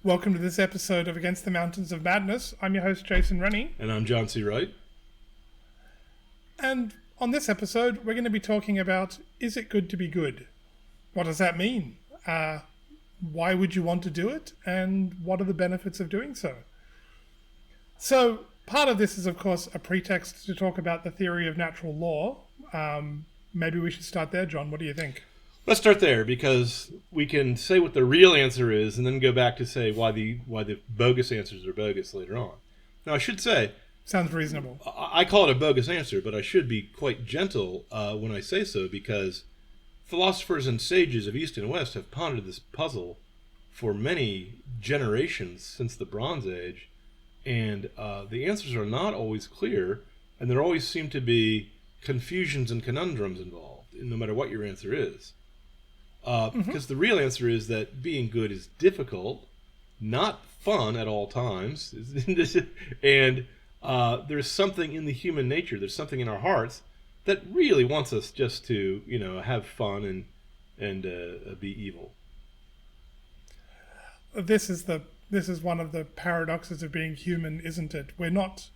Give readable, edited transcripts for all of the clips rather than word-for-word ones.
Welcome to this episode of Against the Mountains of Madness. I'm your host, Jason Rennie. And I'm John C. Wright. And on this episode, we're going to be talking about, is it good to be good? What does that mean? Why would you want to do it? And what are the benefits of doing so? So part of this is, of course, a pretext to talk about the theory of natural law. Maybe we should start there, John. What do you think? Let's start there, because we can say what the real answer is and then go back to say why the bogus answers are bogus later on. Now, I should say... Sounds reasonable. I call it a bogus answer, but I should be quite gentle when I say so, because philosophers and sages of East and West have pondered this puzzle for many generations since the Bronze Age, and the answers are not always clear, and there always seem to be confusions and conundrums involved, no matter what your answer is. Because the real answer is that being good is difficult, not fun at all times, and there's something in the human nature, there's something in our hearts that really wants us just to, have fun and be evil. This is one of the paradoxes of being human, isn't it? We're not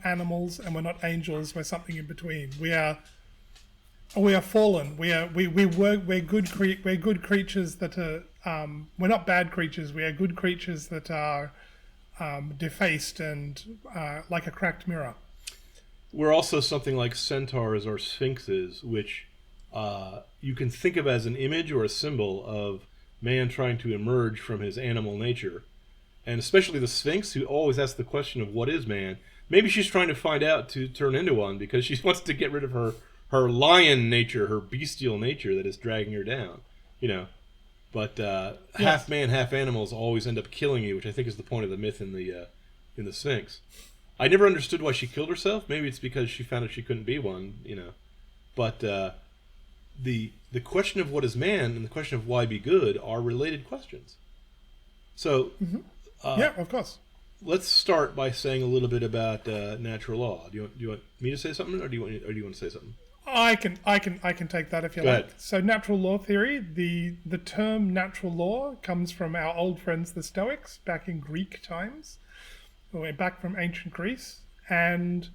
animals and we're not angels. We're something in between. We are fallen. We're good creatures that are. We're not bad creatures. We are good creatures that are defaced and like a cracked mirror. We're also something like centaurs or sphinxes, which you can think of as an image or a symbol of man trying to emerge from his animal nature. And especially the sphinx, who always asks the question of what is man. Maybe she's trying to find out to turn into one because she wants to get rid of her lion nature, her bestial nature that is dragging her down, But half man, half animals always end up killing you, which I think is the point of the myth in the Sphinx. I never understood why she killed herself. Maybe it's because she found out she couldn't be one, But the question of what is man and the question of why be good are related questions. So, yeah, of course. Let's start by saying a little bit about natural law. Do you want me to say something, or do you want to say something? I can take that if you like. So natural law theory, the term natural law comes from our old friends the Stoics back in Greek times, or back from ancient Greece, and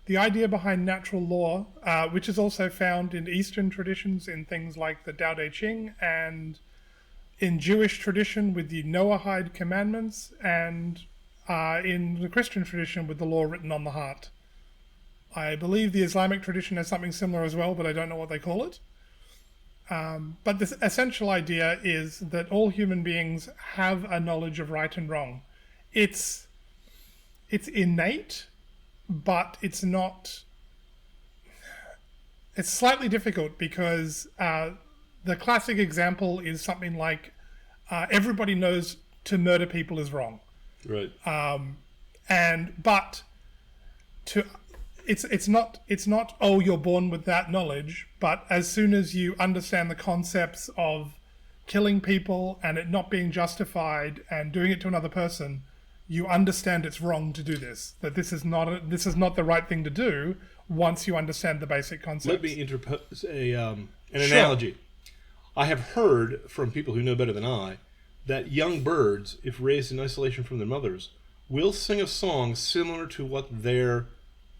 the idea behind natural law, which is also found in Eastern traditions in things like the Tao Te Ching, and in Jewish tradition with the Noahide commandments, and in the Christian tradition with the law written on the heart. I believe the Islamic tradition has something similar as well, but I don't know what they call it. But the essential idea is that all human beings have a knowledge of right and wrong. It's innate, but it's not... It's slightly difficult because the classic example is something like everybody knows to murder people is wrong. Right. It's not, oh, you're born with that knowledge, but as soon as you understand the concepts of killing people and it not being justified and doing it to another person, you understand it's wrong to do this, that this is not the right thing to do once you understand the basic concepts. Let me interpose an analogy. I have heard from people who know better than I that young birds, if raised in isolation from their mothers, will sing a song similar to what their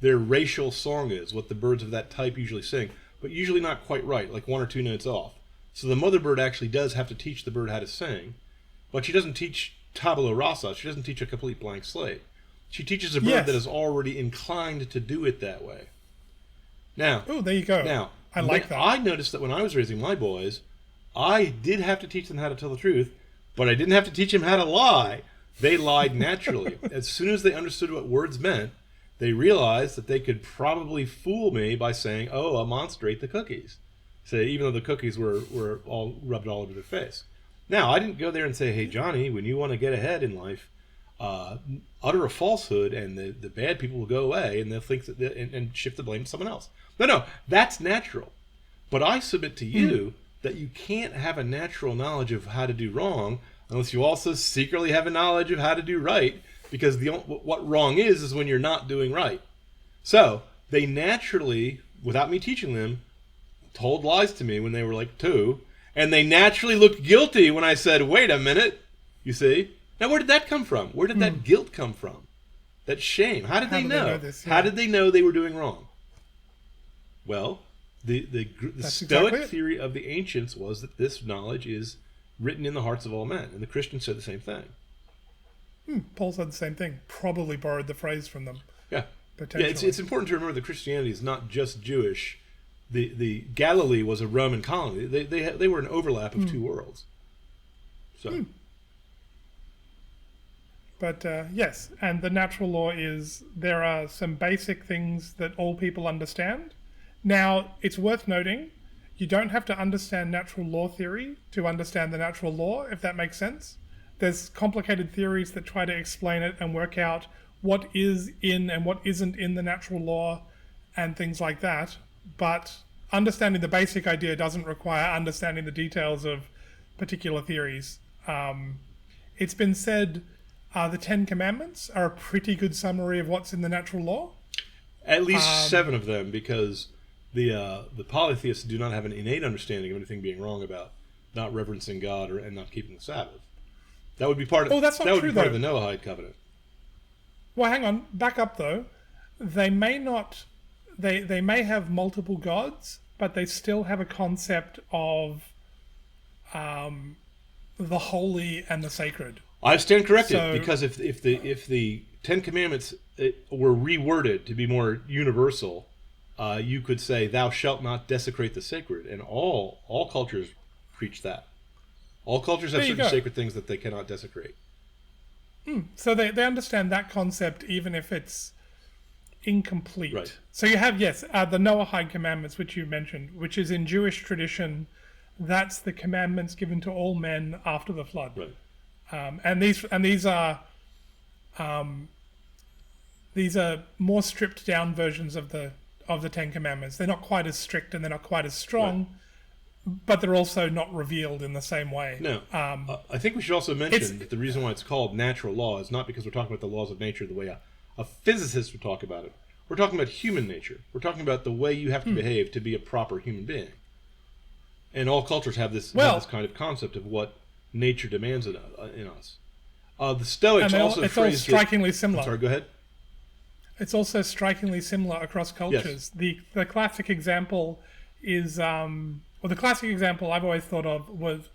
racial song is, what the birds of that type usually sing, but usually not quite right, like 1 or 2 notes off. So the mother bird actually does have to teach the bird how to sing, but she doesn't teach tabula rasa. She doesn't teach a complete blank slate. She teaches a bird that is already inclined to do it that way. Now, there you go. Now, I like that. I noticed that when I was raising my boys, I did have to teach them how to tell the truth, but I didn't have to teach them how to lie. They lied naturally. As soon as they understood what words meant, they realized that they could probably fool me by saying, "Oh, a monster ate the cookies." So even though the cookies were all rubbed all over their face. Now, I didn't go there and say, "Hey, Johnny, when you want to get ahead in life, utter a falsehood, and the bad people will go away, and they'll think that and shift the blame to someone else." No, that's natural. But I submit to you that you can't have a natural knowledge of how to do wrong unless you also secretly have a knowledge of how to do right. Because what wrong is when you're not doing right. So they naturally, without me teaching them, told lies to me when they were like 2, and they naturally looked guilty when I said, "Wait a minute, You see? Now, where did that come from? Where did that guilt come from? That shame? How did they know? This? How did they know they were doing wrong? Well, the Stoic exactly theory of the ancients was that this knowledge is written in the hearts of all men, and the Christians said the same thing. Paul said the same thing. Probably borrowed the phrase from them. Yeah, potentially. Yeah. It's important to remember that Christianity is not just Jewish. The Galilee was a Roman colony. They were an overlap of two worlds. So. But yes, and the natural law is there are some basic things that all people understand. Now, it's worth noting, you don't have to understand natural law theory to understand the natural law, if that makes sense. There's complicated theories that try to explain it and work out what is in and what isn't in the natural law and things like that. But understanding the basic idea doesn't require understanding the details of particular theories. It's been said the Ten Commandments are a pretty good summary of what's in the natural law. At least 7 of them, because the polytheists do not have an innate understanding of anything being wrong about not reverencing God and not keeping the Sabbath. That would be part of of the Noahide covenant. Well, hang on, back up though. They may not. They may have multiple gods, but they still have a concept of the holy and the sacred. I stand corrected, because if the Ten Commandments were reworded to be more universal, you could say, "Thou shalt not desecrate the sacred," and all cultures preach that. All cultures have certain sacred things that they cannot desecrate. So they understand that concept, even if it's incomplete. Right. So you have, yes, the Noahide commandments, which you mentioned, which is in Jewish tradition. That's the commandments given to all men after the flood. Right. And these are more stripped down versions of the Ten Commandments. They're not quite as strict and they're not quite as strong, but they're also not revealed in the same way. No. I think we should also mention that the reason why it's called natural law is not because we're talking about the laws of nature the way a physicist would talk about it. We're talking about human nature. We're talking about the way you have to behave to be a proper human being. And all cultures have this kind of concept of what nature demands in us. The Stoics also phrased it... It's all strikingly similar. I'm sorry, go ahead. It's also strikingly similar across cultures. Yes. The classic example is... the classic example I've always thought of was...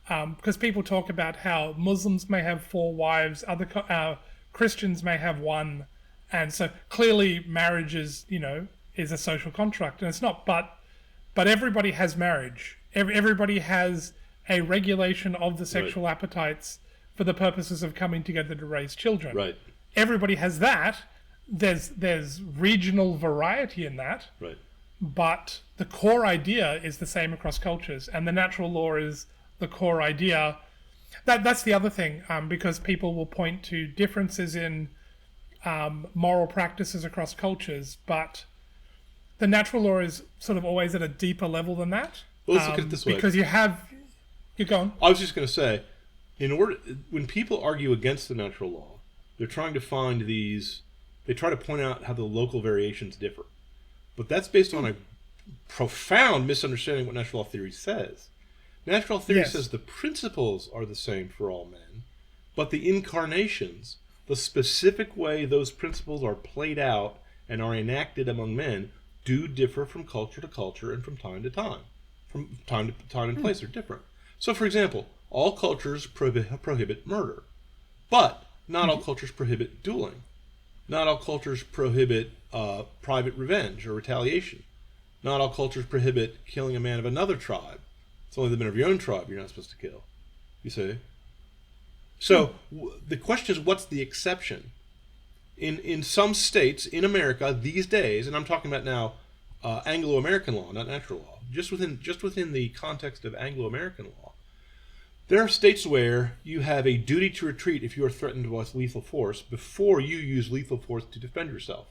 because people talk about how Muslims may have 4 wives, other Christians may have 1, and so clearly marriage is a social contract, and it's not. But everybody has marriage. Everybody has a regulation of the sexual appetites for the purposes of coming together to raise children. Right. Everybody has that. There's regional variety in that. Right. But the core idea is the same across cultures, and the natural law is the core idea. That's the other thing, because people will point to differences in moral practices across cultures, but the natural law is sort of always at a deeper level than that. Well, let's look at it this way. Because you're going. I was just going to say, when people argue against the natural law, they're trying to find they try to point out how the local variations differ. But that's based on a profound misunderstanding of what natural law theory says. Natural theory says the principles are the same for all men, but the incarnations, the specific way those principles are played out and are enacted among men, do differ from culture to culture and from time to time. From time to time and place are different. So, for example, all cultures prohibit murder, but not all cultures prohibit dueling. Not all cultures prohibit private revenge or retaliation. Not all cultures prohibit killing a man of another tribe. It's only the men of your own tribe you're not supposed to kill. You see? So the question is, what's the exception? In some states in America these days, and I'm talking about now Anglo-American law, not natural law, just within the context of Anglo-American law, there are states where you have a duty to retreat if you are threatened with lethal force before you use lethal force to defend yourself.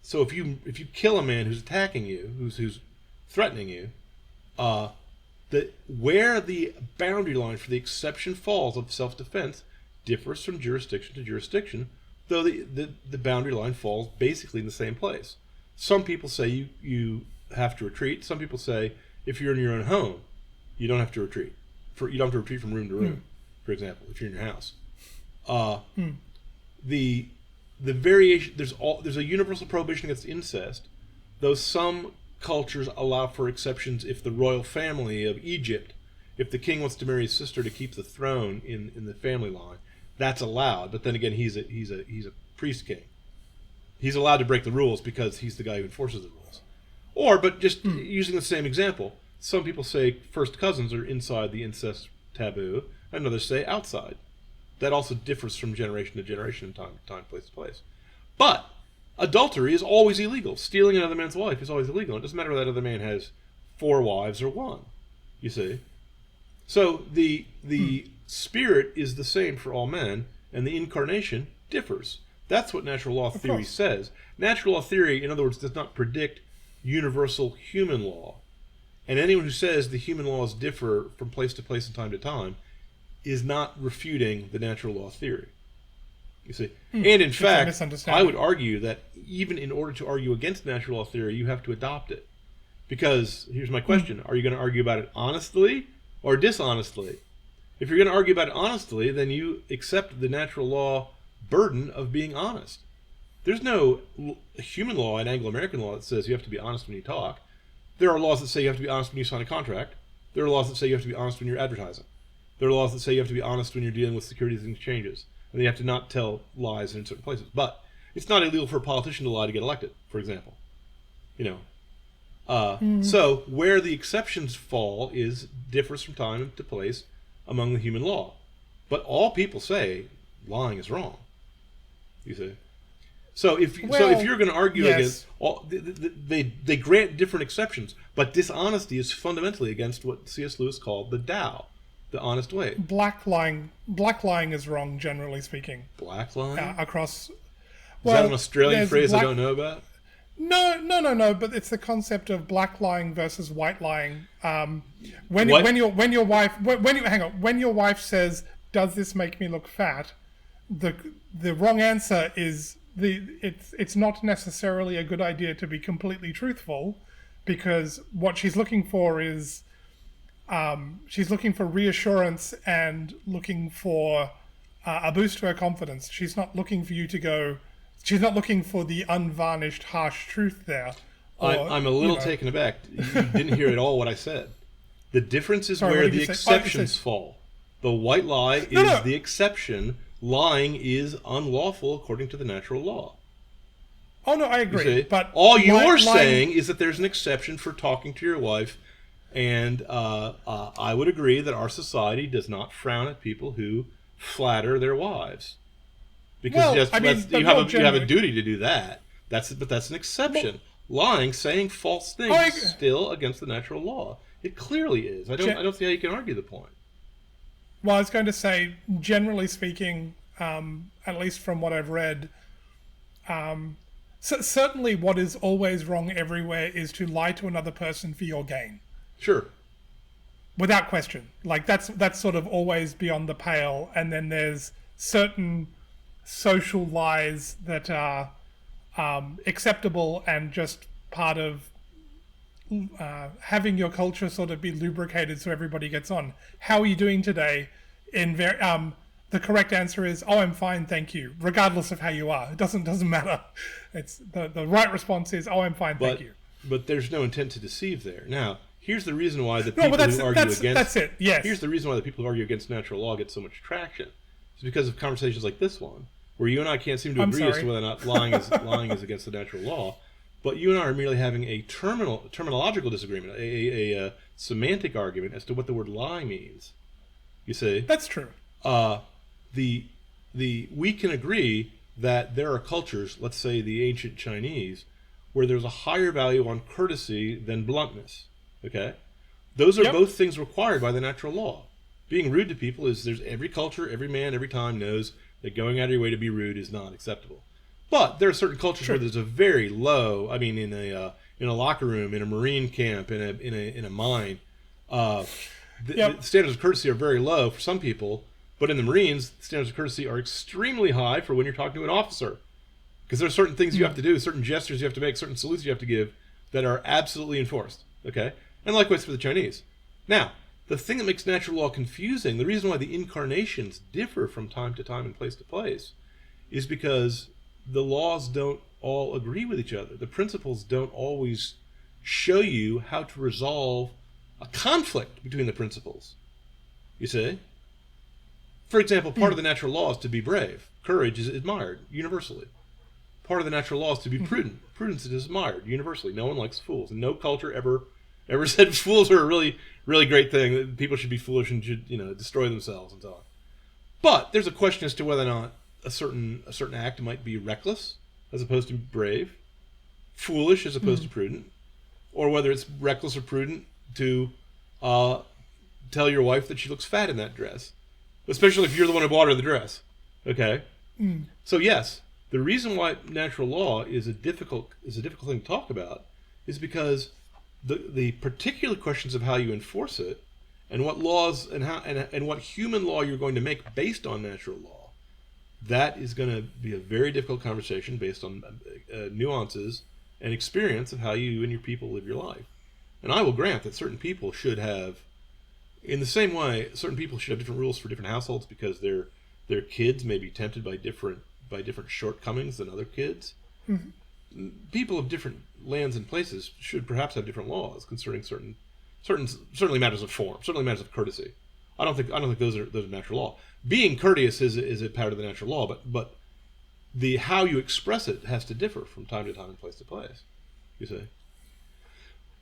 So if you kill a man who's attacking you, who's threatening you, where the boundary line for the exception falls of self-defense differs from jurisdiction to jurisdiction, though the boundary line falls basically in the same place. Some people say you have to retreat. Some people say if you're in your own home, you don't have to retreat. You don't have to retreat from room to room. for example, if you're in your house. The variation, there's a universal prohibition against incest, though some cultures allow for exceptions if the royal family of Egypt, if the king wants to marry his sister to keep the throne in the family line, that's allowed. But then again, he's a priest king. He's allowed to break the rules because he's the guy who enforces the rules. But just using the same example, some people say first cousins are inside the incest taboo, and others say outside. That also differs from generation to generation, time to time, place to place. But adultery is always illegal. Stealing another man's wife is always illegal. It doesn't matter whether that other man has 4 wives or 1. You see? So the spirit is the same for all men, and the incarnation differs. That's what natural law theory says. Natural law theory, in other words, does not predict universal human law. And anyone who says the human laws differ from place to place and time to time is not refuting the natural law theory. You see? And in fact, I would argue that even in order to argue against natural law theory, you have to adopt it. Because, here's my question, are you going to argue about it honestly or dishonestly? If you're going to argue about it honestly, then you accept the natural law burden of being honest. There's no human law and Anglo-American law that says you have to be honest when you talk. There are laws that say you have to be honest when you sign a contract. There are laws that say you have to be honest when you're advertising. There are laws that say you have to be honest when you're dealing with securities and exchanges. And you have to not tell lies in certain places. But it's not illegal for a politician to lie to get elected, for example. So where the exceptions fall differs from time to place among the human law. But all people say lying is wrong. You see? So if you're going to argue against they grant different exceptions, but dishonesty is fundamentally against what C.S. Lewis called the Tao, the honest way. Black lying is wrong, generally speaking. Black lying? Across. Is that an Australian phrase I don't know about? No. But it's the concept of black lying versus white lying. When your wife says, "Does this make me look fat?" The wrong answer is it's not necessarily a good idea to be completely truthful, because what she's looking for is she's looking for reassurance and looking for a boost to her confidence. She's not looking for you to go. She's not looking for the unvarnished, harsh truth there. I'm a little taken aback. You didn't hear at all what I said. The difference is where the exceptions fall. The white lie is the exception. Lying is unlawful according to the natural law. Oh, no, I agree. But all you're saying is that there's an exception for talking to your wife, and I would agree that our society does not frown at people who flatter their wives. Because you have a duty to do that. But that's an exception. Lying, saying false things, is still against the natural law. It clearly is. I don't see how you can argue the point. Well, I was going to say, generally speaking, at least from what I've read, certainly what is always wrong everywhere is to lie to another person for your gain. Sure. Without question. Like, that's sort of always beyond the pale. And then there's certain social lies that are acceptable and just part of having your culture sort of be lubricated so everybody gets on. How are you doing today? The correct answer is, "Oh, I'm fine, thank you," regardless of how you are. It doesn't matter. It's the right response is, "Oh, I'm fine, thank you." But there's no intent to deceive there. Now, here's the reason why the people who argue against that's it. Yes. Here's the reason why the people who argue against natural law get so much traction. It's because of conversations like this one, where you and I can't seem to agree as to whether or not lying is against the natural law. But you and I are merely having a terminological disagreement, a semantic argument as to what the word lie means. You see? That's true. We can agree that there are cultures, let's say the ancient Chinese, where there's a higher value on courtesy than bluntness. Okay? Those are both things required by the natural law. Being rude to people there's every culture, every man, every time knows that going out of your way to be rude is not acceptable. But there are certain cultures where there's a very low. I mean, in a locker room, in a Marine camp, in a mine, the standards of courtesy are very low for some people. But in the Marines, the standards of courtesy are extremely high for when you're talking to an officer, because there are certain things you have to do, certain gestures you have to make, certain salutes you have to give that are absolutely enforced. Okay, and likewise for the Chinese. Now, the thing that makes natural law confusing, the reason why the incarnations differ from time to time and place to place, is because the laws don't all agree with each other. The principles don't always show you how to resolve a conflict between the principles. You see? For example, part of the natural law is to be brave. Courage is admired universally. Part of the natural law is to be prudent. Prudence is admired universally. No one likes fools. And no culture ever said fools are a really, really great thing, that people should be foolish and should, destroy themselves and so on. But there's a question as to whether or not a certain act might be reckless as opposed to brave, foolish as opposed to prudent, or whether it's reckless or prudent to tell your wife that she looks fat in that dress, especially if you're the one who bought her the dress. Okay? So yes, the reason why natural law is a difficult thing to talk about is because the particular questions of how you enforce it, and what laws and what human law you're going to make based on natural law, that is going to be a very difficult conversation based on nuances and experience of how you and your people live your life. And I will grant that certain people should have, in the same way, certain people should have different rules for different households because their kids may be tempted by different shortcomings than other kids. People of different lands and places should perhaps have different laws concerning certainly matters of form, certainly matters of courtesy. I don't think those are natural law. Being courteous is a part of the natural law, but the how you express it has to differ from time to time and place to place. You see.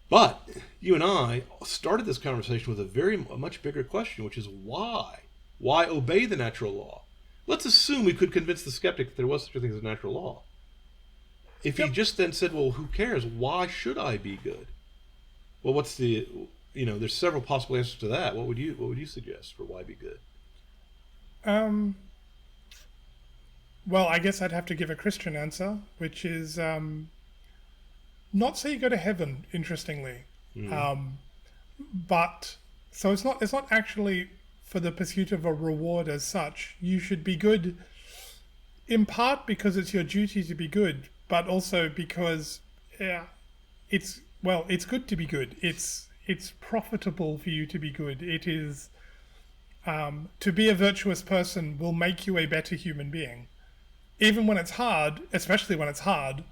But you and I started this conversation with a much bigger question, which is why? Why obey the natural law? Let's assume we could convince the skeptic that there was such a thing as a natural law. If he just then said, well, who cares? Why should I be good? Well, there's several possible answers to that. What would you suggest for why be good? Well, I guess I'd have to give a Christian answer, which is not so you go to heaven, interestingly. But so it's not actually for the pursuit of a reward as such. You should be good in part because it's your duty to be good, but also because it's good to be good. It's profitable for you to be good. It is to be a virtuous person will make you a better human being. Even when it's hard, especially when it's hard,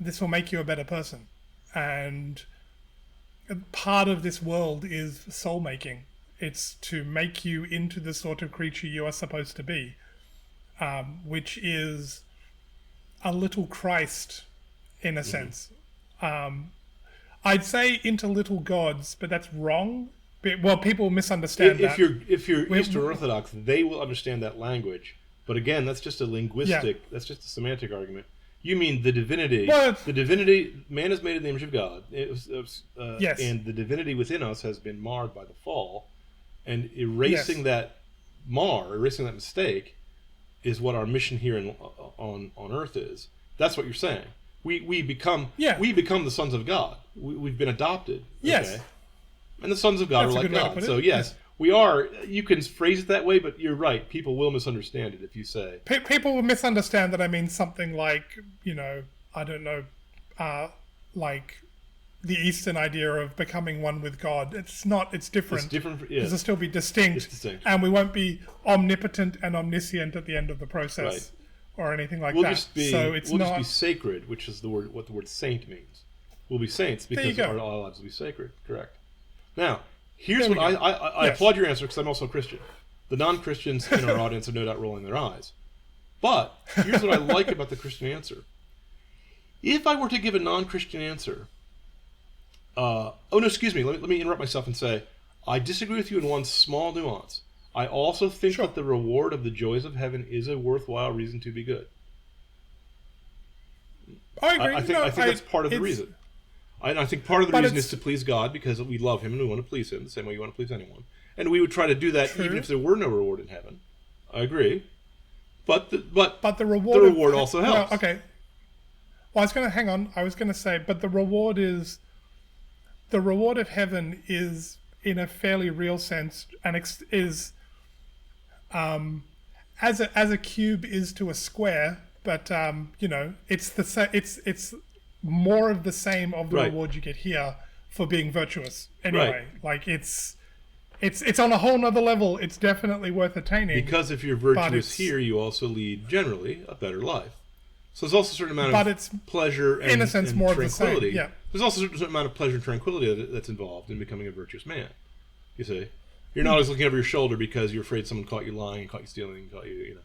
this will make you a better person. And part of this world is soul making. It's to make you into the sort of creature you are supposed to be, which is a little Christ in a sense. I'd say into little gods, but that's wrong. Well, people misunderstand that. If you're Eastern Orthodox, they will understand that language. But again, that's just a linguistic, that's just a semantic argument. You mean the divinity. The divinity, man is made in the image of God. Yes. And the divinity within us has been marred by the fall. And erasing that mistake is what our mission here on earth is. That's what you're saying. We become the sons of God. We've been adopted. Yes. Okay? And the sons of God are like God. So yes, we are. You can phrase it that way, but you're right. People will misunderstand it if you say. People will misunderstand that I mean something like, I don't know, like the Eastern idea of becoming one with God. It's not. It's different. It's different. Because it'll still be distinct. It's distinct. And we won't be omnipotent and omniscient at the end of the process. Right. Or anything like we'll that. Just be sacred, which is what the word saint means. We'll be saints because our lives will be sacred. Correct. Now, here's what I applaud your answer because I'm also a Christian. The non-Christians in our audience are no doubt rolling their eyes. But here's what I like about the Christian answer. If I were to give a non-Christian answer, let me interrupt myself and say, I disagree with you in one small nuance. I also think that the reward of the joys of heaven is a worthwhile reason to be good. I agree. I think that's part of the reason. I think part of the reason is to please God because we love Him and we want to please Him the same way you want to please anyone. And we would try to do that even if there were no reward in heaven. I agree. But the reward also helps. Well, okay. Well, I was going to say, but the reward of heaven is in a fairly real sense is as a cube is to a square, but it's more of the same of the reward you get here for being virtuous anyway. Like it's on a whole nother level. It's definitely worth attaining. Because if you're virtuous here, you also lead generally a better life. So there's also a certain amount of pleasure and, in a sense, and more tranquility. Of the same. Yeah. There's also a certain amount of pleasure and tranquility that's involved in becoming a virtuous man. You see, you're not always looking over your shoulder because you're afraid someone caught you lying, and caught you stealing, and caught you,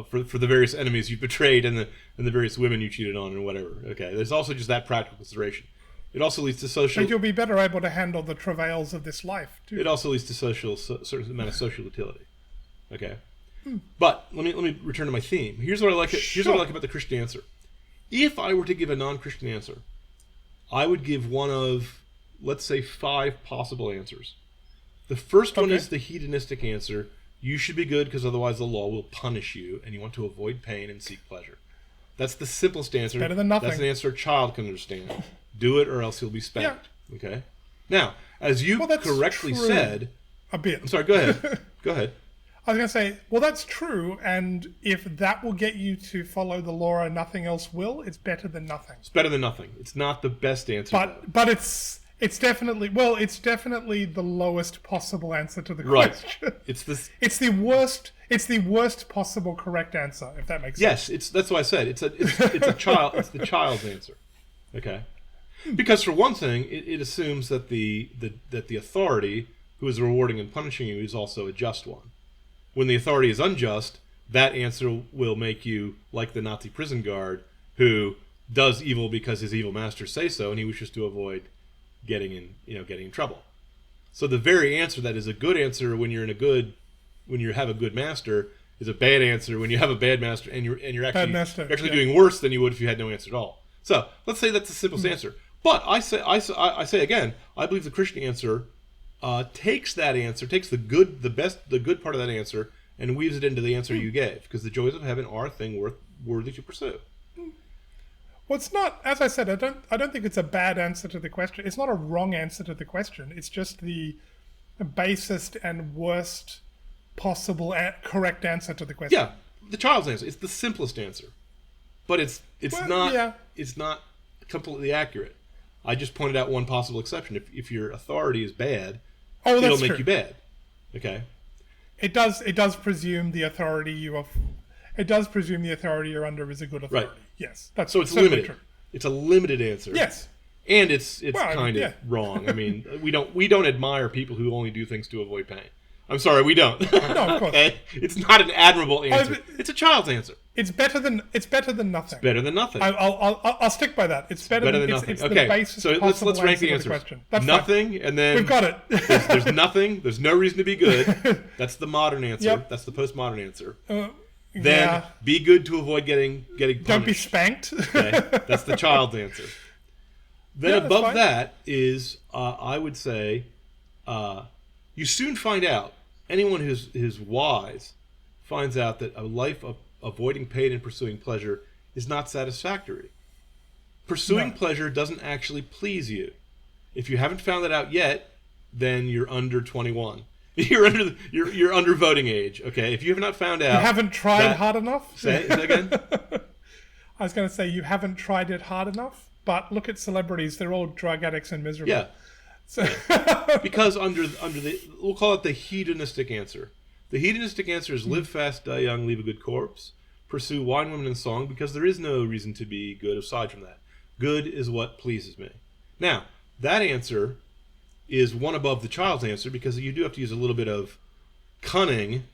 for the various enemies you've betrayed and the various women you cheated on and whatever. Okay, there's also just that practical consideration. It also leads to social. And you'll be better able to handle the travails of this life too. It also leads to certain amount of social utility. Okay, but let me return to my theme. Here's what I like. Here's what I like about the Christian answer. If I were to give a non-Christian answer, I would give one of, let's say, 5 possible answers. The first one is the hedonistic answer. You should be good because otherwise the law will punish you, and you want to avoid pain and seek pleasure. That's the simplest answer. Better than nothing. That's an answer a child can understand. Do it or else you'll be spanked. Yeah. Okay? Now, as you correctly said... A bit. I'm sorry, go ahead. Go ahead. I was going to say, well, that's true, and if that will get you to follow the law and nothing else will, it's better than nothing. It's better than nothing. It's not the best answer. But it's definitely the lowest possible answer to the question. Right. It's the worst possible correct answer, if that makes sense. Yes, that's what I said. It's the child's answer. Okay? Because for one thing, it assumes that the authority who is rewarding and punishing you is also a just one. When the authority is unjust, that answer will make you like the Nazi prison guard who does evil because his evil masters say so, and he wishes to avoid getting in trouble. So the very answer that is a good answer when you have a good master is a bad answer when you have a bad master and you're actually doing worse than you would if you had no answer at all. So let's say that's the simplest answer. But I say again, I believe the Christian answer takes the good part of that answer and weaves it into the answer you gave, because the joys of heaven are a thing worthy to pursue. Well, it's not, as I said, I don't think it's a bad answer to the question. It's not a wrong answer to the question. It's just the basest and worst possible correct answer to the question. Yeah, the child's answer. It's the simplest answer, but it's not completely accurate. I just pointed out one possible exception. If your authority is bad, it'll make you bad. Okay. It does presume the authority you're under is a good authority. Right. Yes. That's so it's limited. True. It's a limited answer. Yes. And it's kind of wrong. I mean, we don't admire people who only do things to avoid pain. I'm sorry, we don't. No, of course. Okay? It's not an admirable answer. It's a child's answer. It's better than nothing. It's better than nothing. I'll stick by that. It's better than nothing. It's okay. The basis so let's rank the answers. That's nothing, fine. And then we've got it. there's nothing. There's no reason to be good. That's the modern answer. Yep. That's the postmodern answer. Then be good to avoid getting punished. Don't be spanked. Okay? That's the child's answer. Then above that is, I would say, you soon find out. Anyone who's wise finds out that a life of avoiding pain and pursuing pleasure is not satisfactory. Pursuing pleasure doesn't actually please you. If you haven't found that out yet, then you're under 21. You're under voting age. Okay, if you have not found out, you haven't tried hard enough. Say that again. I was going to say you haven't tried it hard enough. But look at celebrities; they're all drug addicts and miserable. Yeah. So because under the, we'll call it the hedonistic answer. The hedonistic answer is live fast, die young, leave a good corpse, pursue wine, women, and song, because there is no reason to be good aside from that. Good is what pleases me. Now, that answer is one above the child's answer, because you do have to use a little bit of cunning,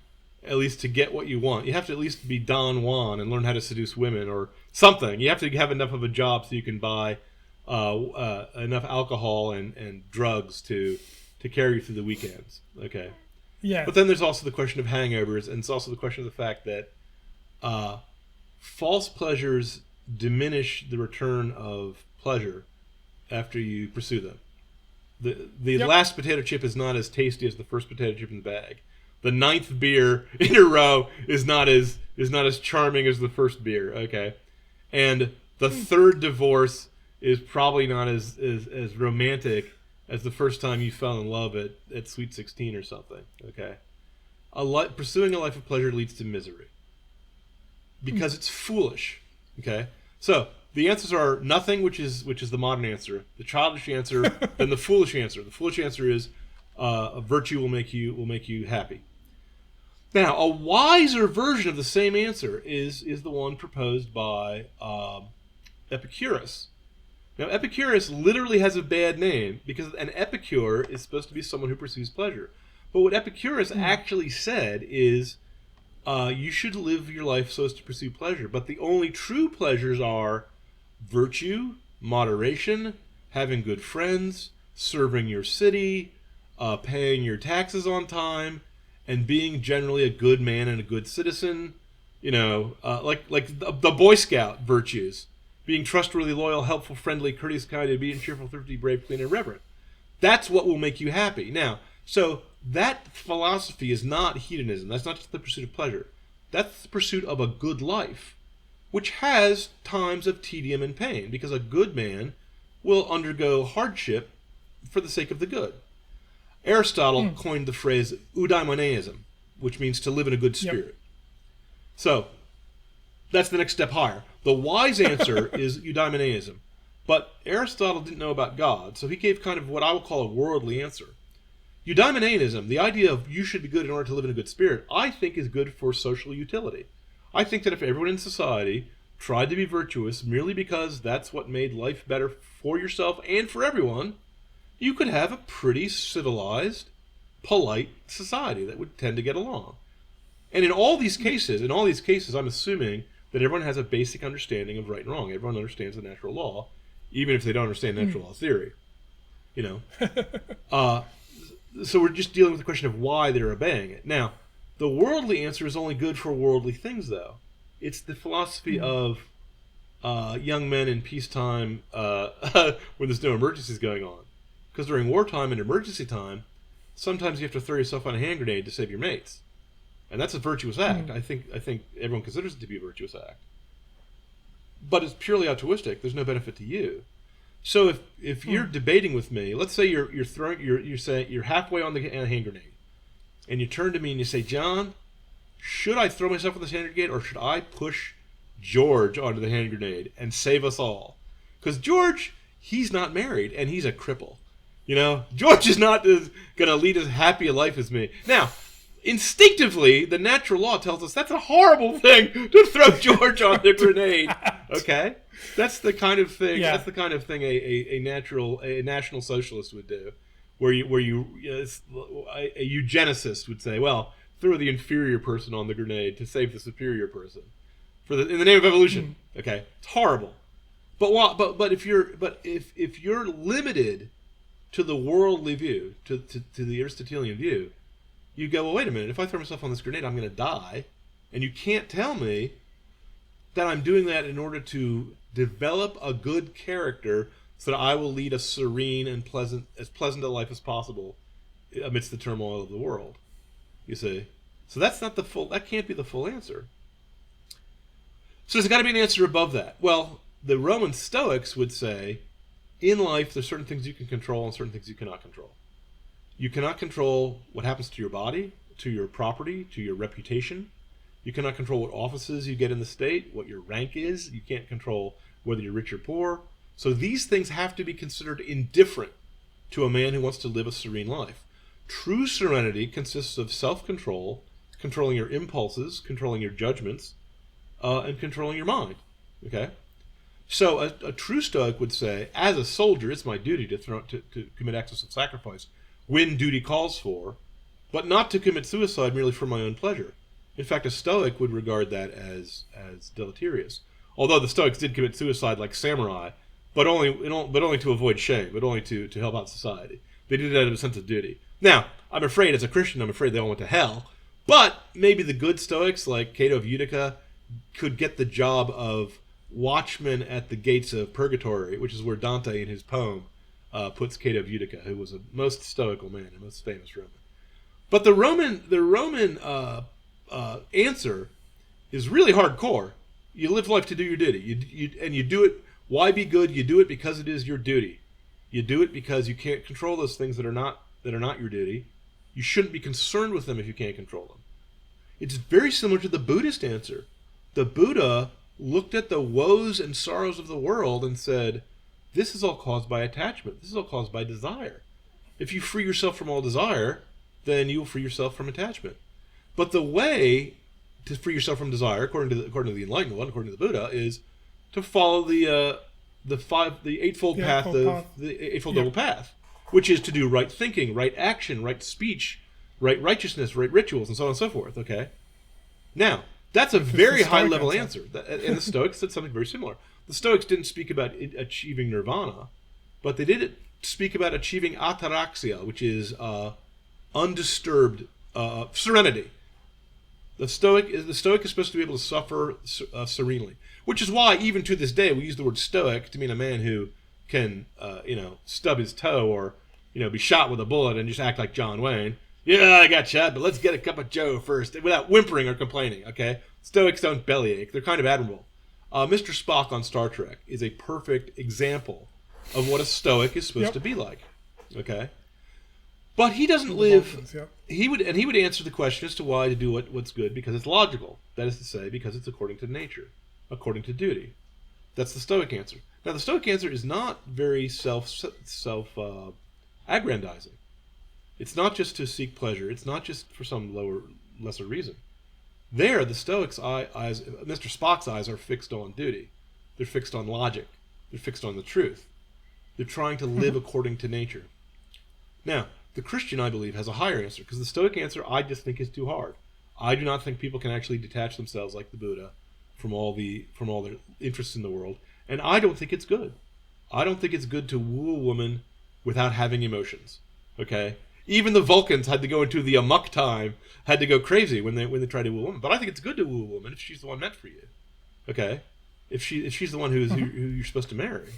at least to get what you want. You have to at least be Don Juan and learn how to seduce women or something. You have to have enough of a job so you can buy enough alcohol and drugs to carry you through the weekends. Okay. Yeah. But then there's also the question of hangovers, and it's also the question of the fact that false pleasures diminish the return of pleasure after you pursue them. The last potato chip is not as tasty as the first potato chip in the bag. The 9th beer in a row is not as charming as the first beer. Okay. And the third divorce is probably not as romantic as the first time you fell in love at Sweet 16 or something. Okay. Pursuing a life of pleasure leads to misery because it's foolish. Okay. So The answers are nothing, which is the modern answer, the childish answer, then the foolish answer. The foolish answer is a virtue will make you happy. Now, a wiser version of the same answer is the one proposed by Epicurus. Now, Epicurus literally has a bad name because an epicure is supposed to be someone who pursues pleasure. But what Epicurus actually said is you should live your life so as to pursue pleasure. But the only true pleasures are virtue, moderation, having good friends, serving your city, paying your taxes on time, and being generally a good man and a good citizen. Like the Boy Scout virtues. Being trustworthy, loyal, helpful, friendly, courteous, kind, obedient, cheerful, thrifty, brave, clean, and reverent. That's what will make you happy. Now, so that philosophy is not hedonism. That's not just the pursuit of pleasure. That's the pursuit of a good life, which has times of tedium and pain, because a good man will undergo hardship for the sake of the good. Aristotle coined the phrase eudaimoneism, which means to live in a good spirit. Yep. So that's the next step higher. The wise answer is eudaimoneism. But Aristotle didn't know about God, so he gave kind of what I would call a worldly answer. Eudaimoneism, the idea of you should be good in order to live in a good spirit, I think is good for social utility. I think that if everyone in society tried to be virtuous merely because that's what made life better for yourself and for everyone, you could have a pretty civilized, polite society that would tend to get along. And in all these cases, I'm assuming that everyone has a basic understanding of right and wrong. Everyone understands the natural law, even if they don't understand natural law theory. So we're just dealing with the question of why they're obeying it. Now, the worldly answer is only good for worldly things, though. It's the philosophy of young men in peacetime when there's no emergencies going on. Because during wartime and emergency time, sometimes you have to throw yourself on a hand grenade to save your mates. And that's a virtuous act. I think everyone considers it to be a virtuous act. But it's purely altruistic. There's no benefit to you. So if you're debating with me, let's say you're halfway on the hand grenade, and you turn to me and you say, John, should I throw myself on this hand grenade, or should I push George onto the hand grenade and save us all? Because George, he's not married and he's a cripple. George is not going to lead as happy a life as me. Now, instinctively, the natural law tells us that's a horrible thing to throw George on the grenade. Okay, that's the kind of thing. Yeah. That's the kind of thing a national socialist would do, where a eugenicist would say, "Well, throw the inferior person on the grenade to save the superior person, in the name of evolution." Okay, it's horrible. But if you're limited to the worldly view, to the Aristotelian view, you go, well, wait a minute, if I throw myself on this grenade, I'm going to die. And you can't tell me that I'm doing that in order to develop a good character so that I will lead a serene and as pleasant a life as possible amidst the turmoil of the world. You see? So that can't be the full answer. So there's got to be an answer above that. Well, the Roman Stoics would say, in life, there's certain things you can control and certain things you cannot control. You cannot control what happens to your body, to your property, to your reputation. You cannot control what offices you get in the state, what your rank is. You can't control whether you're rich or poor. So these things have to be considered indifferent to a man who wants to live a serene life. True serenity consists of self-control, controlling your impulses, controlling your judgments, and controlling your mind. Okay? So a true Stoic would say, as a soldier, it's my duty to commit acts of sacrifice when duty calls for, but not to commit suicide merely for my own pleasure. In fact, a Stoic would regard that as deleterious. Although the Stoics did commit suicide like samurai, but only to avoid shame, but only to help out society. They did it out of a sense of duty. Now, I'm afraid as a Christian, they all went to hell. But maybe the good Stoics, like Cato of Utica, could get the job of watchman at the gates of purgatory, which is where Dante in his poem puts Cato of Utica, who was a most stoical man, a most famous Roman. But the Roman answer is really hardcore. You live life to do your duty. You do it. Why be good? You do it because it is your duty. You do it because you can't control those things that are not your duty. You shouldn't be concerned with them if you can't control them. It's very similar to the Buddhist answer. The Buddha looked at the woes and sorrows of the world and said, this is all caused by attachment. This is all caused by desire. If you free yourself from all desire, then you will free yourself from attachment. But the way to free yourself from desire, according to the Enlightened One, according to the Buddha, is to follow the eightfold path, the eightfold noble path, which is to do right thinking, right action, right speech, right righteousness, right rituals, and so on and so forth. Okay. Now, that's a very high-level answer. And the Stoics said something very similar. The Stoics didn't speak about achieving nirvana, but they did speak about achieving ataraxia, which is undisturbed serenity. The Stoic is supposed to be able to suffer serenely, which is why even to this day we use the word Stoic to mean a man who can, stub his toe or, be shot with a bullet and just act like John Wayne. Yeah, I got shot, but let's get a cup of Joe first, without whimpering or complaining. Okay, Stoics don't bellyache; they're kind of admirable. Mr. Spock on Star Trek is a perfect example of what a Stoic is supposed to be like. Okay. But he doesn't live. He would answer the question as to why to do what's good, because it's logical. That is to say, because it's according to nature, according to duty. That's the Stoic answer. Now, the Stoic answer is not very aggrandizing. It's not just to seek pleasure. It's not just for some lesser reason. There, the Stoics' eyes, Mr. Spock's eyes, are fixed on duty. They're fixed on logic. They're fixed on the truth. They're trying to live according to nature. Now, the Christian, I believe, has a higher answer, because the Stoic answer I just think is too hard. I do not think people can actually detach themselves like the Buddha from all their interests in the world, and I don't think it's good. I don't think it's good to woo a woman without having emotions. Okay? Even the Vulcans had to go into the amok time, had to go crazy when they tried to woo a woman. But I think it's good to woo a woman if she's the one meant for you. Okay? If she's the one who you're supposed to marry.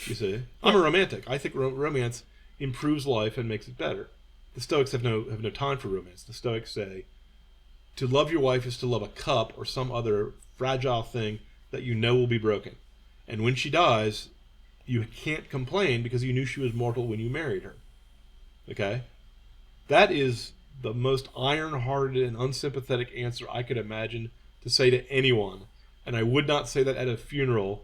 You see? I'm a romantic. I think romance improves life and makes it better. The Stoics have no time for romance. The Stoics say to love your wife is to love a cup or some other fragile thing that you know will be broken. And when she dies, you can't complain because you knew she was mortal when you married her. Okay? That is the most iron-hearted and unsympathetic answer I could imagine to say to anyone. And I would not say that at a funeral,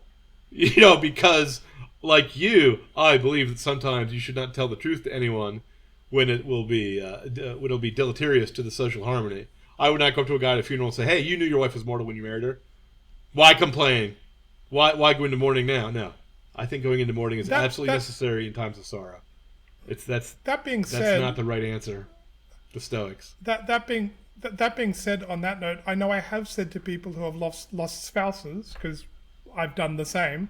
because, like you, I believe that sometimes you should not tell the truth to anyone when it will be deleterious to the social harmony. I would not go up to a guy at a funeral and say, hey, you knew your wife was mortal when you married her. Why complain? Why go into mourning now? No. I think going into mourning is absolutely necessary in times of sorrow. That's not the right answer. The Stoics. That being said, on that note, I know I have said to people who have lost spouses, because I've done the same,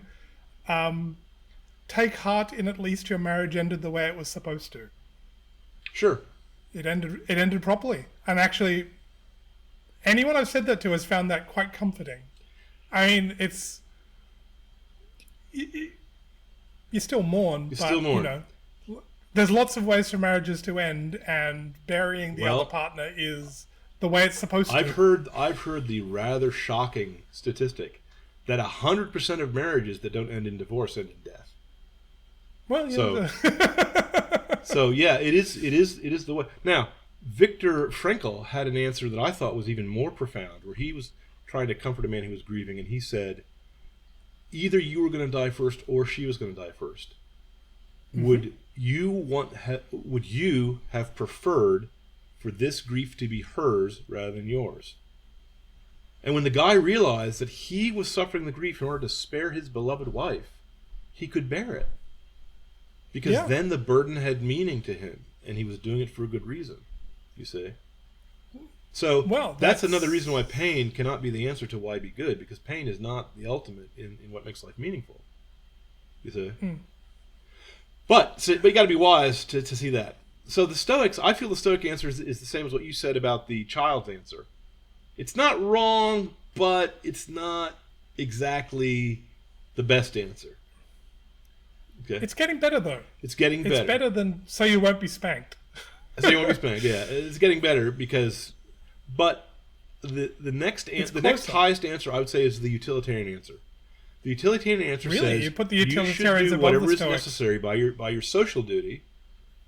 take heart in at least your marriage ended the way it was supposed to. Sure. It ended properly. And actually, anyone I've said that to has found that quite comforting. I mean, it's... You still mourn, there's lots of ways for marriages to end, and burying the other partner is the way it's supposed to. I've heard the rather shocking statistic that 100% of marriages that don't end in divorce end in death. Well, so yeah, it is the way. Now, Viktor Frankl had an answer that I thought was even more profound, where he was trying to comfort a man who was grieving, and he said, either you were going to die first or she was going to die first. Mm-hmm. Would you have preferred for this grief to be hers rather than yours? And when the guy realized that he was suffering the grief in order to spare his beloved wife, he could bear it. Because then the burden had meaning to him, and he was doing it for a good reason, you see. So that's another reason why pain cannot be the answer to why be good, because pain is not the ultimate in what makes life meaningful, you see. But you got to be wise to see that. So the Stoics, I feel the Stoic answer is the same as what you said about the child's answer. It's not wrong, but it's not exactly the best answer. Okay. It's getting better, though. It's getting better. It's better than so you won't be spanked. So you won't be spanked, yeah. It's getting better because... But the next highest answer, I would say, is the utilitarian answer. The utilitarian answer says you put the utilitarians should do whatever is necessary by your social duty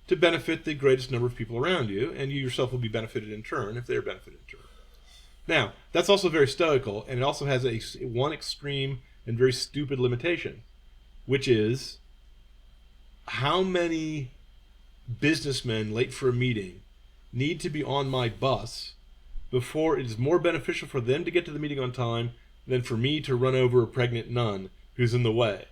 to benefit the greatest number of people around you, and you yourself will be benefited in turn if they're benefited in turn. Now, that's also very stoical, and it also has one extreme and very stupid limitation, which is how many businessmen late for a meeting need to be on my bus before it is more beneficial for them to get to the meeting on time than for me to run over a pregnant nun who's in the way.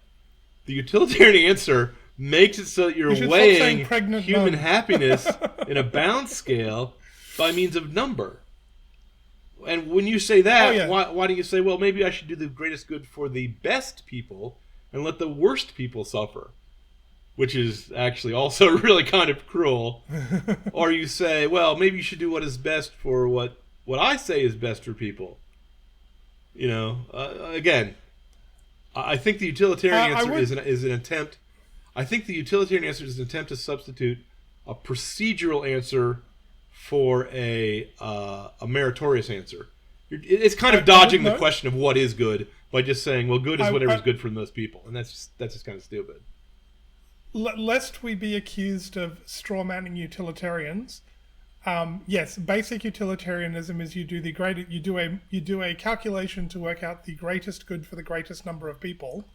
The utilitarian answer makes it so that you're weighing human happiness in a bound scale by means of number. And when you say that, why do you say, well, maybe I should do the greatest good for the best people and let the worst people suffer? Which is actually also really kind of cruel. Or you say, well, maybe you should do what is best for what I say is best for people. You know, again, I think the utilitarian answer is an attempt. I think the utilitarian answer is an attempt to substitute a procedural answer for a meritorious answer. It's kind of dodging the question of what is good by just saying, well, good is whatever is good for most people, and that's just kind of stupid. Lest we be accused of strawmanning utilitarians, yes, basic utilitarianism is you do a calculation to work out the greatest good for the greatest number of people,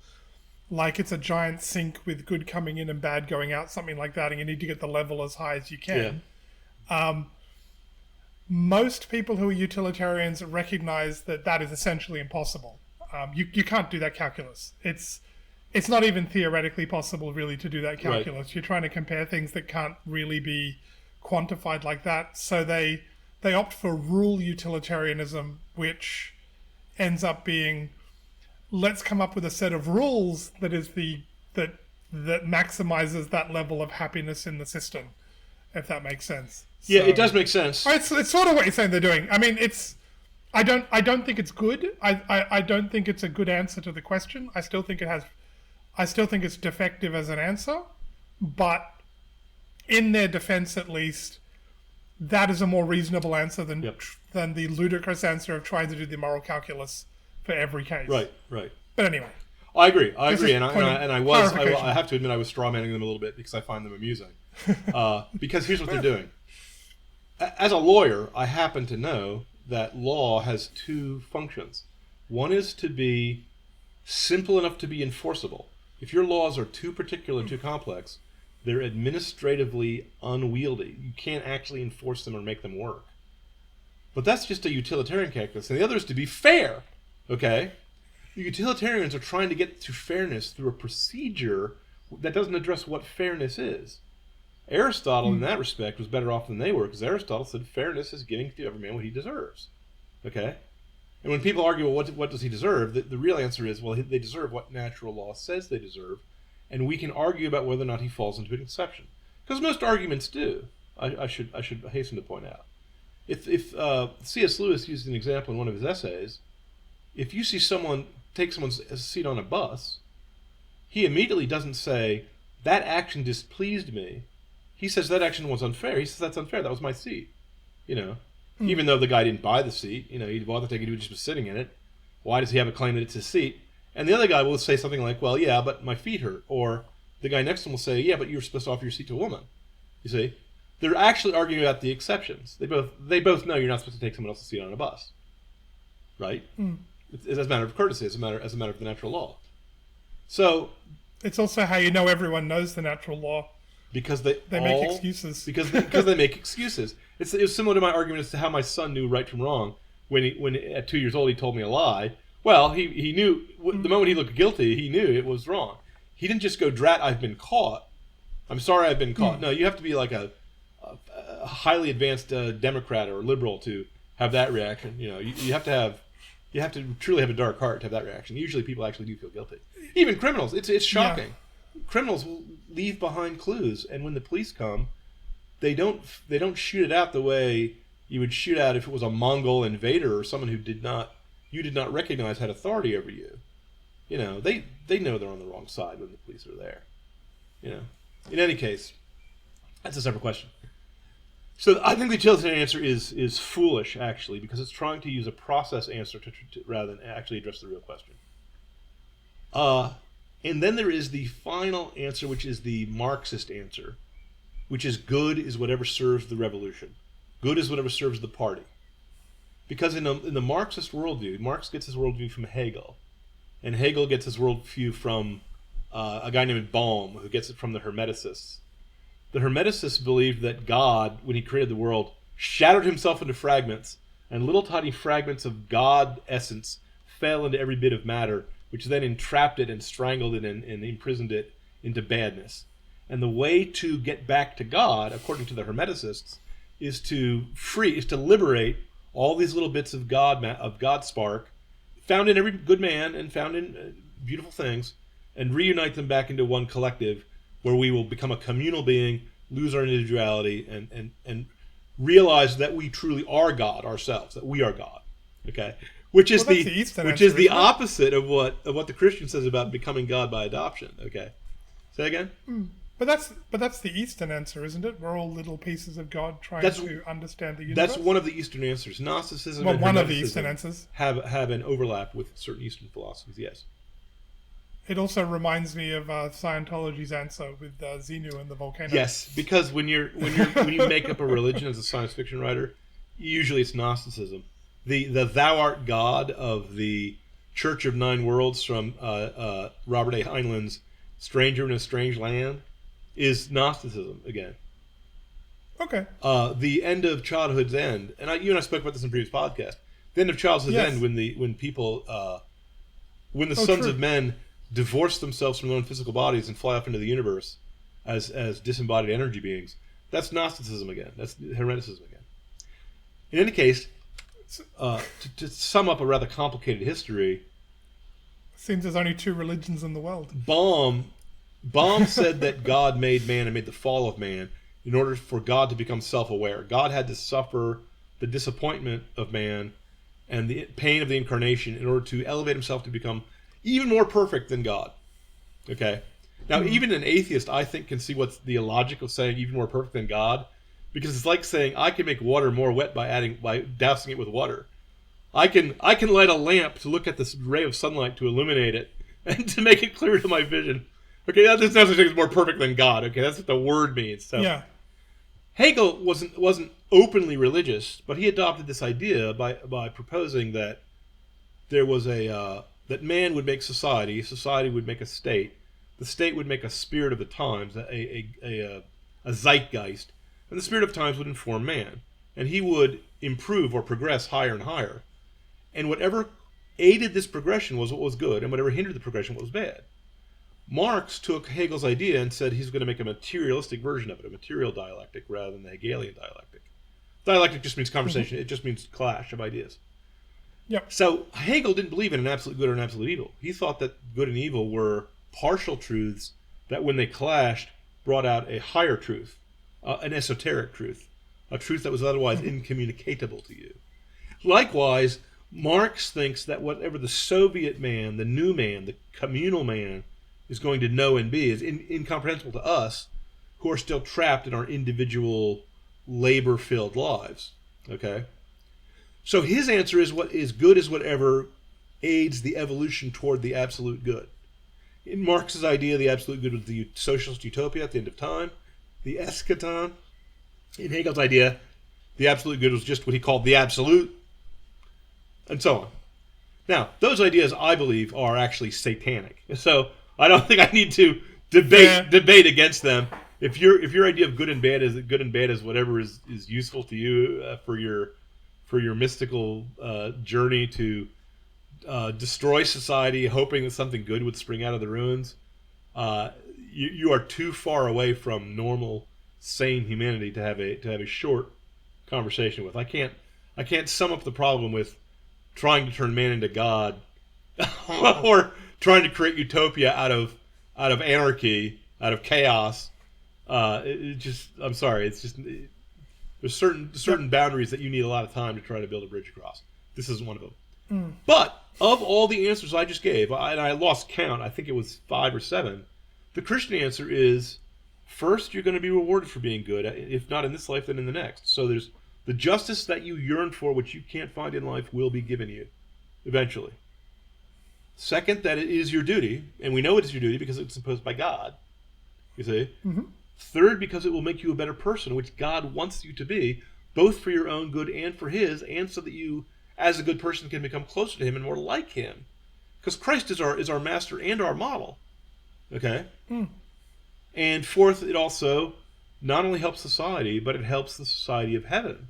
like it's a giant sink with good coming in and bad going out, something like that, and you need to get the level as high as you can. Yeah. Most people who are utilitarians recognize that is essentially impossible. You can't do that calculus. It's not even theoretically possible, really, to do that calculus. Right. You're trying to compare things that can't really be quantified like that. So they opt for rule utilitarianism, which ends up being, let's come up with a set of rules that maximizes that level of happiness in the system, if that makes sense. Yeah, it does make sense. It's sort of what you're saying they're doing. I mean, I don't think it's good. I don't think it's a good answer to the question. I still think it's defective as an answer, but in their defense, at least, that is a more reasonable answer than the ludicrous answer of trying to do the moral calculus for every case. Right. But anyway, I agree, and I have to admit I was strawmanning them a little bit because I find them amusing. Because here's what they're doing. As a lawyer, I happen to know that law has two functions. One is to be simple enough to be enforceable. If your laws are too particular, too complex, they're administratively unwieldy. You can't actually enforce them or make them work. But that's just a utilitarian calculus. And the other is to be fair. Okay? The utilitarians are trying to get to fairness through a procedure that doesn't address what fairness is. Aristotle, in that respect, was better off than they were, because Aristotle said fairness is giving to every man what he deserves. Okay? And when people argue, well, what does he deserve? The real answer is, well, they deserve what natural law says they deserve, and we can argue about whether or not he falls into an exception. Because most arguments do, I should hasten to point out. If C.S. Lewis used an example in one of his essays, if you see someone take someone's seat on a bus, he immediately doesn't say, that action displeased me. He says that action was unfair. He says that's unfair. That was my seat. You know, even though the guy didn't buy the seat, you know, he bought the ticket. He just was sitting in it. Why does he have a claim that it's his seat? And the other guy will say something like, well, yeah, but my feet hurt. Or the guy next to him will say, yeah, but you were supposed to offer your seat to a woman. You see, they're actually arguing about the exceptions. They both know you're not supposed to take someone else's seat on a bus, right? It's as a matter of courtesy, as a matter of the natural law. So it's also how you know everyone knows the natural law. Because they make excuses. Because they make excuses. It was similar to my argument as to how my son knew right from wrong when at 2 years old he told me a lie. Well, he knew the moment he looked guilty, he knew it was wrong. He didn't just go, "Drat, I've been caught. I'm sorry, I've been caught." No, you have to be like a highly advanced Democrat or liberal to have that reaction. You know, you have to truly have a dark heart to have that reaction. Usually, people actually do feel guilty. Even criminals. It's shocking. Yeah. Criminals will leave behind clues, and when the police come, they don't shoot it out the way you would shoot out if it was a Mongol invader or someone who you did not recognize had authority over you. You know, they know they're on the wrong side when the police are there. You know, in any case, that's a separate question. So I think the utilitarian answer is foolish, actually, because it's trying to use a process answer to rather than actually address the real question. And then there is the final answer, which is the Marxist answer, which is good is whatever serves the revolution. Good is whatever serves the party. Because in the Marxist worldview, Marx gets his worldview from Hegel, and Hegel gets his worldview from a guy named Bohm, who gets it from the Hermeticists. The Hermeticists believed that God, when he created the world, shattered himself into fragments, and little tiny fragments of God essence fell into every bit of matter, which then entrapped it and strangled it and imprisoned it into badness. And the way to get back to God, according to the Hermeticists, is to liberate all these little bits of God spark, found in every good man and found in beautiful things, and reunite them back into one collective, where we will become a communal being, lose our individuality, and realize that we truly are God ourselves, that we are God. Okay, which is the opposite of what the Christian says about becoming God by adoption. Okay, say again. But that's the Eastern answer, isn't it? We're all little pieces of God trying to understand the universe. That's one of the Eastern answers. Gnosticism and one of the Eastern answers have an overlap with certain Eastern philosophies. Yes. It also reminds me of Scientology's answer with Xenu and the volcano. Yes, because when you make up a religion as a science fiction writer, usually it's Gnosticism. The "Thou art God" of the Church of Nine Worlds from Robert A. Heinlein's "Stranger in a Strange Land" is Gnosticism again. Okay. The end of childhood's end, and you and I spoke about this in a previous podcast. The end of childhood's end, when the sons of men divorce themselves from their own physical bodies and fly off into the universe as disembodied energy beings. That's Gnosticism again. That's Hermeticism again. In any case, to sum up a rather complicated history, seems there's only two religions in the world. Bohm said that God made man and made the fall of man in order for God to become self-aware. God had to suffer the disappointment of man and the pain of the incarnation in order to elevate himself to become even more perfect than God. Okay? Now, even an atheist, I think, can see what's the illogic of saying even more perfect than God, because it's like saying I can make water more wet by dousing it with water. I can light a lamp to look at this ray of sunlight to illuminate it and to make it clear to my vision. Okay, that's not such thing as more perfect than God. Okay, that's what the word means. So, yeah. Hegel wasn't openly religious, but he adopted this idea by proposing that there was that man would make society would make a state, the state would make a spirit of the times, a zeitgeist, and the spirit of times would inform man, and he would improve or progress higher and higher, and whatever aided this progression was what was good, and whatever hindered the progression was bad. Marx took Hegel's idea and said he's going to make a materialistic version of it, a material dialectic rather than the Hegelian dialectic. Dialectic just means conversation. It just means clash of ideas. Yep. So Hegel didn't believe in an absolute good or an absolute evil. He thought that good and evil were partial truths that when they clashed brought out a higher truth, an esoteric truth, a truth that was otherwise incommunicatable to you. Likewise, Marx thinks that whatever the Soviet man, the new man, the communal man is going to know and be is incomprehensible to us who are still trapped in our individual labor-filled lives. Okay? So his answer is what is good is whatever aids the evolution toward the absolute good. In Marx's idea, the absolute good was the socialist utopia at the end of time, the eschaton. In Hegel's idea, the absolute good was just what he called the absolute, and so on. Now, those ideas, I believe, are actually satanic. So I don't think I need to debate against them. If your idea of good and bad is whatever is useful to you for your mystical journey to destroy society, hoping that something good would spring out of the ruins, you are too far away from normal, sane humanity to have a short conversation with. I can't sum up the problem with trying to turn man into God or trying to create utopia out of anarchy, out of chaos. I'm sorry. It's just there's certain boundaries that you need a lot of time to try to build a bridge across. This isn't one of them. But of all the answers I just gave, and I lost count, I think it was 5 or 7. The Christian answer is: first, you're going to be rewarded for being good, if not in this life, then in the next. So there's the justice that you yearn for, which you can't find in life, will be given you eventually. Second, that it is your duty, and we know it is your duty because it's imposed by God. You see? Mm-hmm. Third, because it will make you a better person, which God wants you to be, both for your own good and for his, and so that you, as a good person, can become closer to him and more like him. Because Christ is our master and our model. Okay? And fourth, it also not only helps society, but it helps the society of heaven.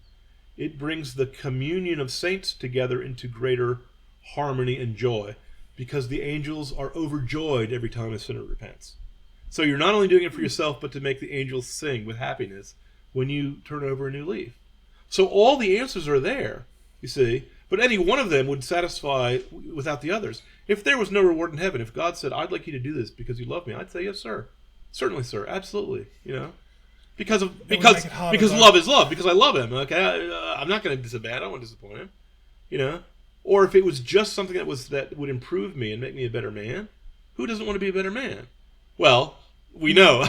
It brings the communion of saints together into greater harmony and joy, because the angels are overjoyed every time a sinner repents. So you're not only doing it for yourself, but to make the angels sing with happiness when you turn over a new leaf. So all the answers are there, you see, but any one of them would satisfy without the others. If there was no reward in heaven, if God said, I'd like you to do this because you love me, I'd say, yes, sir. Certainly, sir. Absolutely. You know, because love is love, because I love him. Okay, I'm not going to disobey. I don't want to disappoint him. You know, or if it was just something that would improve me and make me a better man, who doesn't want to be a better man? Well, we know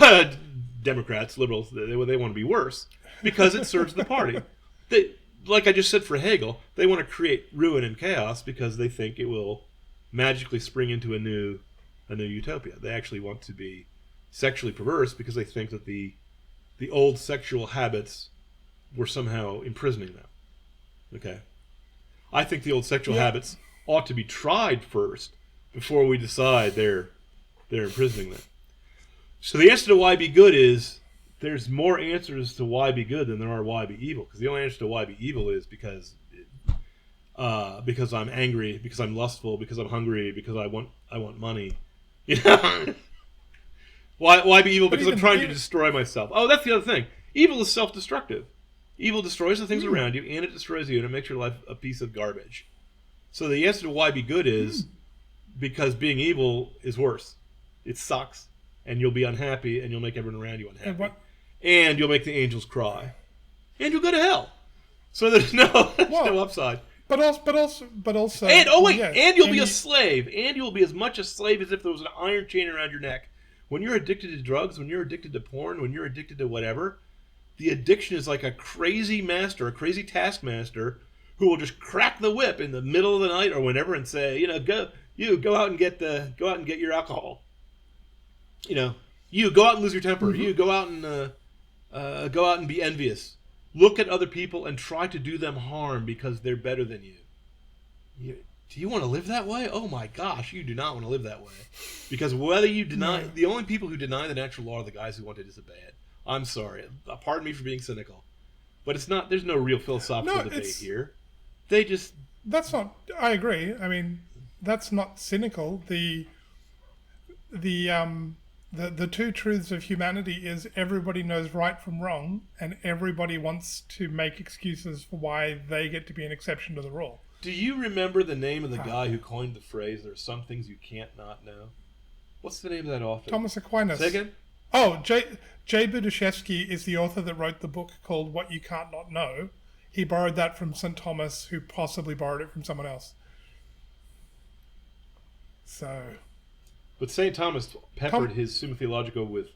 Democrats, liberals, they want to be worse because it serves the party. They, like I just said for Hegel, they want to create ruin and chaos because they think it will magically spring into a new utopia. They actually want to be sexually perverse because they think that the old sexual habits were somehow imprisoning them. Okay? I think the old sexual habits ought to be tried first before we decide they're imprisoning them. So the answer to why be good is there's more answers to why be good than there are why be evil. Because the only answer to why be evil is because I'm angry, because I'm lustful, because I'm hungry, because I want money. You know? Why be evil? Because I'm trying to destroy myself. Oh, that's the other thing. Evil is self-destructive. Evil destroys the things around you, and it destroys you, and it makes your life a piece of garbage. So the answer to why be good is because being evil is worse. It sucks, and you'll be unhappy, and you'll make everyone around you unhappy. And you'll make the angels cry. And you'll go to hell. So there's no upside. But also, and you'll be a slave. And you'll be as much a slave as if there was an iron chain around your neck. When you're addicted to drugs, when you're addicted to porn, when you're addicted to whatever, the addiction is like a crazy master, a crazy taskmaster, who will just crack the whip in the middle of the night or whenever and say, go out and get your alcohol. You go out and lose your temper. Mm-hmm. You go out and be envious. Look at other people and try to do them harm because they're better than you. Do you want to live that way? Oh my gosh, you do not want to live that way. Because whether you deny, the only people who deny the natural law are the guys who want to disobey it. I'm sorry. Pardon me for being cynical. But it's not, there's no real philosophical debate here. That's not, I agree. I mean, that's not cynical. The two truths of humanity is everybody knows right from wrong, and everybody wants to make excuses for why they get to be an exception to the rule. Do you remember the name of the guy who coined the phrase, there are some things you can't not know? What's the name of that author? Thomas Aquinas. Say again? Oh, J. Budiashevsky is the author that wrote the book called What You Can't Not Know. He borrowed that from St. Thomas, who possibly borrowed it from someone else. So... But St. Thomas peppered his Summa Theologica with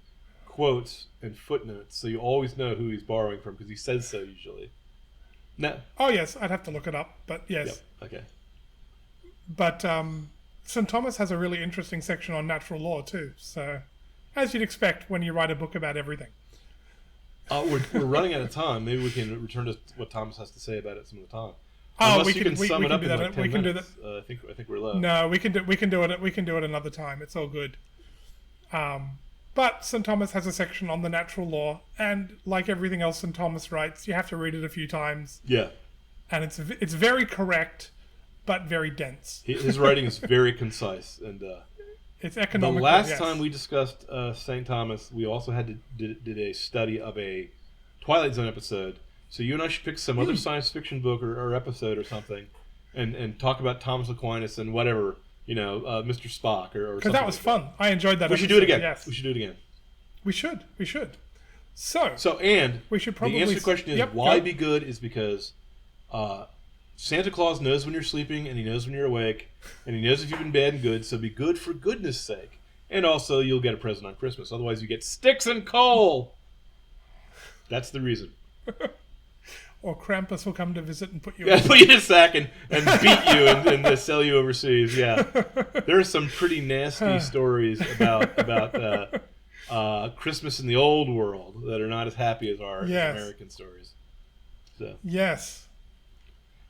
quotes and footnotes, so you always know who he's borrowing from, because he says so usually. No. Oh, yes, I'd have to look it up, but yes. Yep. Okay. But St. Thomas has a really interesting section on natural law, too, so as you'd expect when you write a book about everything. We're running out of time. Maybe we can return to what Thomas has to say about it some of the time. Oh, we can sum it up in like 10 minutes. I think we're low. No, we can do it another time. It's all good. But St. Thomas has a section on the natural law, and like everything else St. Thomas writes, you have to read it a few times. Yeah. And it's very correct, but very dense. His writing is very concise, and it's economical. The last time we discussed St. Thomas, we also did a study of a Twilight Zone episode. So you and I should pick some other science fiction book or episode or something, and talk about Thomas Aquinas and whatever, Mr. Spock or something. Because that was fun. I enjoyed that. We should do it again. Yes. We should do it again. We should. So and we should probably. The answer to the question is why be good is because Santa Claus knows when you're sleeping and he knows when you're awake and he knows if you've been bad and good. So be good for goodness sake, and also you'll get a present on Christmas. Otherwise, you get sticks and coal. That's the reason. Or Krampus will come to visit and put you put you in a sack and beat you and sell you overseas. Yeah, there are some pretty nasty stories about Christmas in the old world that are not as happy as our American stories. Yes.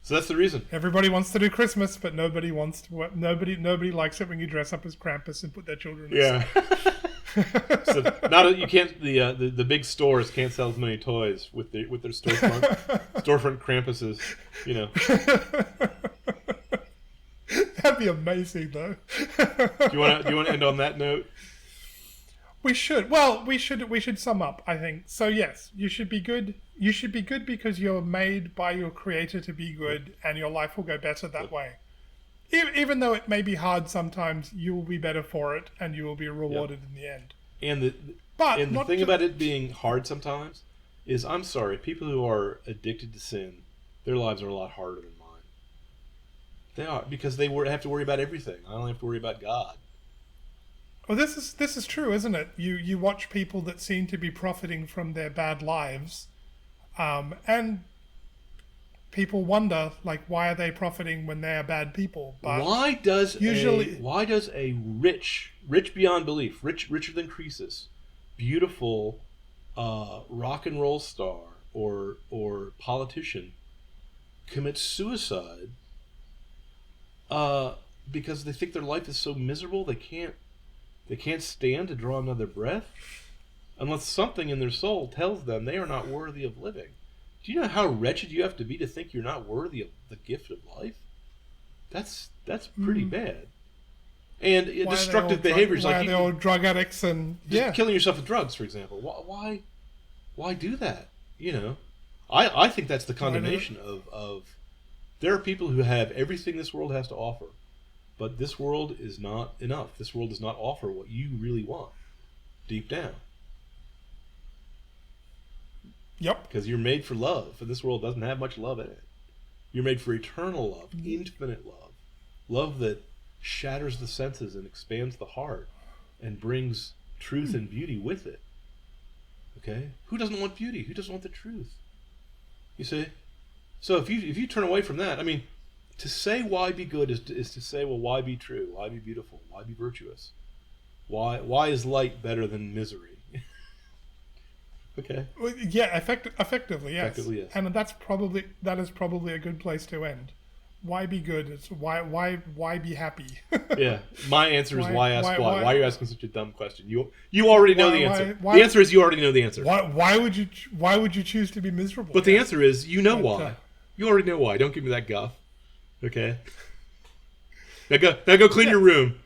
So that's the reason. Everybody wants to do Christmas, but nobody wants to. Nobody likes it when you dress up as Krampus and put their children. Yeah. So you can't. The big stores can't sell as many toys with their storefront Krampuses. You know. That'd be amazing, though. Do you want to end on that note? We should. Well, we should sum up, I think. So yes, you should be good. You should be good because you're made by your creator to be good, and your life will go better that way. Even though it may be hard sometimes, you will be better for it, and you will be rewarded in the end. And the thing about it being hard sometimes is, I'm sorry, people who are addicted to sin, their lives are a lot harder than mine. They are, because they have to worry about everything. I only have to worry about God. Well, this is true, isn't it? You watch people that seem to be profiting from their bad lives, and people wonder, like, why are they profiting when they are bad people? But why does a rich beyond belief, richer than Croesus, beautiful rock and roll star or politician commit suicide because they think their life is so miserable they can't stand to draw another breath unless something in their soul tells them they are not worthy of living? Do you know how wretched you have to be to think you're not worthy of the gift of life? That's pretty bad. And destructive behaviors like they're all drug addicts and killing yourself with drugs, for example. Why do that? You know, I think that's the condemnation of there are people who have everything this world has to offer, but this world is not enough. This world does not offer what you really want deep down. Yep. Because you're made for love, and this world doesn't have much love in it. You're made for eternal love, infinite love. Love that shatters the senses and expands the heart and brings truth and beauty with it. Okay? Who doesn't want beauty? Who doesn't want the truth? You see? So if you turn away from that, I mean, to say why be good is to say, well, why be true? Why be beautiful? Why be virtuous? Why is light better than misery? Okay. Well, yeah, effectively, yes. Effectively, yes. And that is probably a good place to end. Why be good? It's why be happy? Yeah. My answer is why ask why. Why are you asking such a dumb question? You already know the answer. The answer is you already know the answer. Why would you choose to be miserable? But the answer is you know why. You already know why. Don't give me that guff. Okay. Now go clean your room.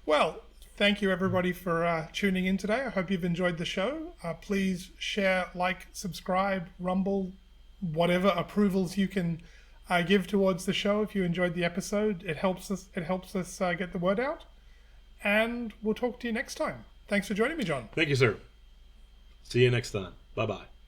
Well, thank you everybody for tuning in today. I hope you've enjoyed the show. Please share, like, subscribe, rumble, whatever approvals you can give towards the show. If you enjoyed the episode, it helps us get the word out. And we'll talk to you next time. Thanks for joining me, John. Thank you, sir. See you next time. Bye-bye.